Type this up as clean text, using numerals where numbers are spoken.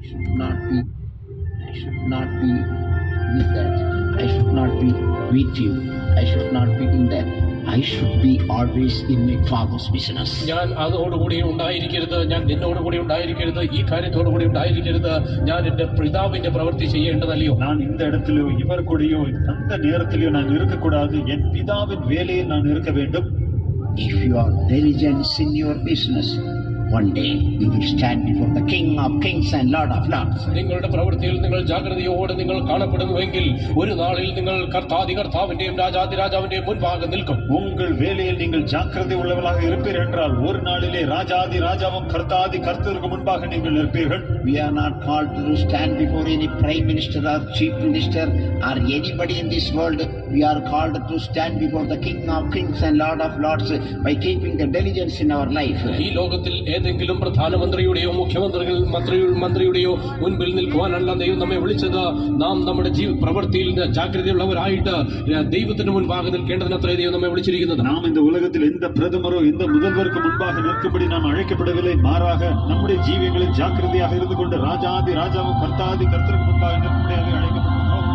should not be, I should not be with that. I should not be with you. I should not be in that. I should be always in my Father's business. ഞാൻ അതോടുകൂടി ഉണ്ടായിരിക്കരുത്, ഞാൻ നിന്നോടുകൂടി ഉണ്ടായിരിക്കരുത്, ഈ കാര്യത്തോടുകൂടി ഉണ്ടായിരിക്കരുത്, ഞാൻ എന്റെ പിതാവിന്റെ പ്രവൃത്തി ചെയ്യേണ്ടതല്ലയോ? நான் இந்த இடத்திலோ இவர் கூடயோ அந்த நேரத்திலோ நான் இருக்கக்கூடாது, என் பிதாவின் வேலையில் நான் இருக்க வேண்டும். If you are diligent in your business, one day you will stand before the King of Kings and Lord of Lords. നിങ്ങളുടെ പ്രവൃത്തിയിൽ നിങ്ങൾ ജാഗ്രതയോടെ നിങ്ങൾ കാണപ്പെടുന്നുവെങ്കിൽ ഒരു നാളിൽ നിങ്ങൾ കർത്താവിന്റെയും രാജാതിരാജാവിന്റെയും മുൻപാകെ നിൽക്കും. உங்கள் வேலையில் நீங்கள் ஜாக்கிரதை உள்ளவர்களாக இருப்பீர்கள் என்றால் ஒரு நாளிலே ராஜாதி ராஜாவும் கர்த்தாதி கர்த்தருக்கு முன்பாக நீங்கள் இருப்பீர்கள். We are not called to stand before any prime minister or chief minister or anybody in this world. We are called to stand before the King of Kings and Lord of Lords by keeping the diligence in our life. ഈ ലോകത്തിൽ ഏതെങ്കിലും പ്രധാനമന്ത്രിയുടെയോ മന്ത്രിയുടെയോ മുൻപിൽ നിൽക്കുവാനല്ല ദൈവം നമ്മെ വിളിച്ചത്. നാം നമ്മുടെ പ്രവൃത്തിയിൽ ജാഗ്രതയുള്ളവരായിട്ട് ദൈവത്തിന് മുൻപാകെ നിൽക്കേണ്ടതിനത്രേ ദൈവം നമ്മെ വിളിച്ചിരിക്കുന്നത്. நாம் இந்த உலகத்தில் எந்த பிரதமரோ எந்த முதல்வருக்கு முன்பாக நிற்கும்படி நாம் அழைக்கப்படவில்லை. மாறாக நம்முடைய ஜீவியங்களில் ஜாக்கிரதையாக இருந்து கொண்டு ராஜாதி ராஜாவும் கர்த்தாதி கர்த்தருக்கு முன்பாக நிற்கும்படியாக அழைக்கப்பட்டிருக்கிறோம்.